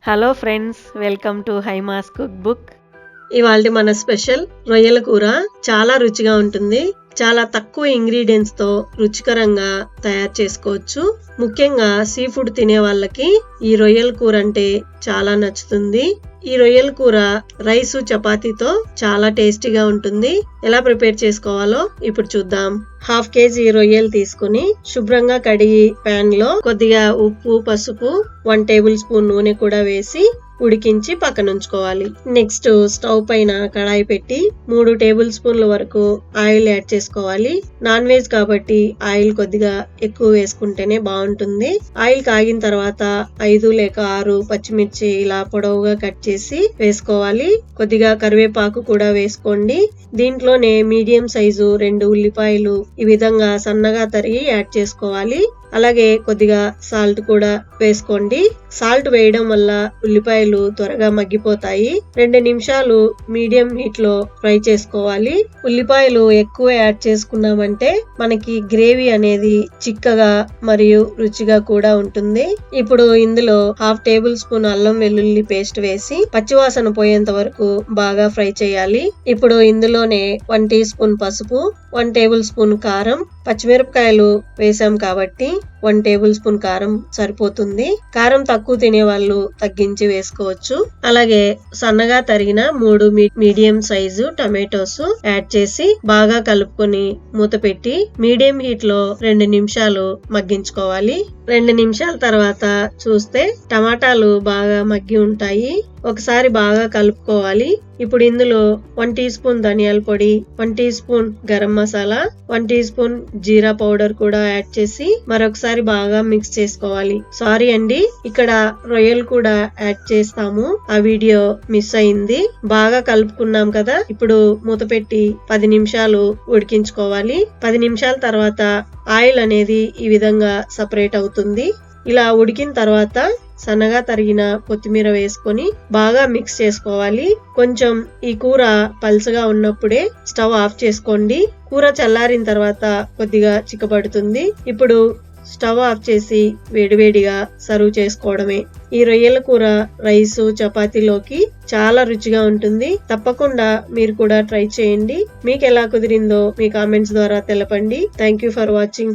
Hello friends, welcome to Hyma's cook book. ఇవాళ మన special రొయ్యల కూర చాలా రుచిగా ఉంటుంది. చాలా తక్కువ ఇంగ్రీడియంట్స్ తో రుచికరంగా తయారు చేసుకోవచ్చు. ముఖ్యంగా సీ ఫుడ్ తినే వాళ్ళకి ఈ రొయ్యల కూర అంటే చాలా నచ్చుతుంది. ఈ రొయ్యల కూర రైసు చపాతీతో చాలా టేస్టీగా ఉంటుంది. ఎలా ప్రిపేర్ చేసుకోవాలో ఇప్పుడు చూద్దాం. 1/2 kg రొయ్యలు తీసుకుని శుభ్రంగా కడిగి ప్యాన్ లో కొద్దిగా ఉప్పు, పసుపు, 1 టేబుల్ స్పూన్ నూనె కూడా వేసి ఉడికించి పక్కన ఉంచుకోవాలి. నెక్స్ట్ స్టవ్ పైన కడాయి పెట్టి 3 టేబుల్ స్పూన్ల వరకు ఆయిల్ యాడ్ చేసుకోవాలి. నాన్ వెజ్ కాబట్టి ఆయిల్ కొద్దిగా ఎక్కువ వేసుకుంటేనే బాగుంటుంది. ఆయిల్ కాగిన తర్వాత 5 లేక 6 పచ్చిమిర్చి ఇలా పొడవుగా కట్ చేసి వేసుకోవాలి. కొద్దిగా కరివేపాకు కూడా వేసుకోండి. దీంట్లోనే మీడియం సైజు 2 ఉల్లిపాయలు ఈ విధంగా సన్నగా తరిగి యాడ్ చేసుకోవాలి. అలాగే కొద్దిగా సాల్ట్ కూడా వేసుకోండి. సాల్ట్ వేయడం వల్ల ఉల్లిపాయలు త్వరగా మగ్గిపోతాయి. 2 నిమిషాలు మీడియం హీట్ లో ఫ్రై చేసుకోవాలి. ఉల్లిపాయలు ఎక్కువ యాడ్ చేసుకున్నామంటే మనకి గ్రేవీ అనేది చిక్కగా మరియు రుచిగా కూడా ఉంటుంది. ఇప్పుడు ఇందులో 1/2 టేబుల్ స్పూన్ అల్లం వెల్లుల్లి పేస్ట్ వేసి పచ్చివాసన పోయేంత వరకు బాగా ఫ్రై చేయాలి. ఇప్పుడు ఇందులోనే 1 టీ స్పూన్ పసుపు, 1 టేబుల్ స్పూన్ కారం, పచ్చిమిరపకాయలు వేసాం కాబట్టి 1 టేబుల్ స్పూన్ కారం సరిపోతుంది. కారం తక్కువ తినే వాళ్ళు తగ్గించి వేసుకోవచ్చు. అలాగే సన్నగా తరిగిన 3 మీడియం సైజు టమాటోస్ యాడ్ చేసి బాగా కలుపుకొని మూత పెట్టి మీడియం హీట్ లో 2 నిమిషాలు మగ్గించుకోవాలి. 2 నిమిషాల తర్వాత చూస్తే టమాటాలు బాగా మగ్గి ఉంటాయి. ఒకసారి బాగా కలుపుకోవాలి. ఇప్పుడు ఇందులో 1 టీ స్పూన్ ధనియాల పొడి, 1 teaspoon garam masala, 1 teaspoon జీరా పౌడర్ కూడా యాడ్ చేసి మరొకసారి బాగా మిక్స్ చేసుకోవాలి. సారీ అండి, ఇక్కడ రొయ్యలు కూడా యాడ్ చేస్తాము, ఆ వీడియో మిస్ అయింది. బాగా కలుపుకున్నాం కదా, ఇప్పుడు మూత పెట్టి 10 నిమిషాలు ఉడికించుకోవాలి. 10 నిమిషాల తర్వాత ఆయిల్ అనేది ఈ విధంగా సపరేట్ అవుతుంది. ఇలా ఉడికిన తర్వాత సన్నగా తరిగిన కొత్తిమీర వేసుకొని బాగా మిక్స్ చేసుకోవాలి. కొంచెం ఈ కూర పల్చగా ఉన్నప్పుడే స్టవ్ ఆఫ్ చేసుకోండి. కూర చల్లారిన తర్వాత కొద్దిగా చిక్కబడుతుంది. ఇప్పుడు స్టవ్ ఆఫ్ చేసి వేడివేడిగా సర్వ్ చేసుకోవడమే. ఈ రొయ్యల కూర రైసు చపాతీలోకి చాలా రుచిగా ఉంటుంది. తప్పకుండా మీరు కూడా ట్రై చేయండి. మీకు ఎలా కుదిరిందో మీ కామెంట్స్ ద్వారా తెలపండి. Thank you for watching.